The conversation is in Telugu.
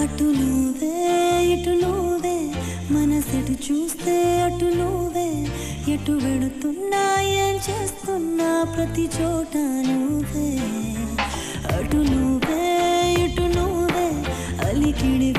అటు నువ్వే ఇటు నువ్వే మనసెటు చూస్తే అటు నువ్వే ఎటు వెళుతున్నా ఏం చేస్తున్నా ప్రతి చోట నువ్వే అటు నువ్వే ఇటు నువ్వే అలికిడి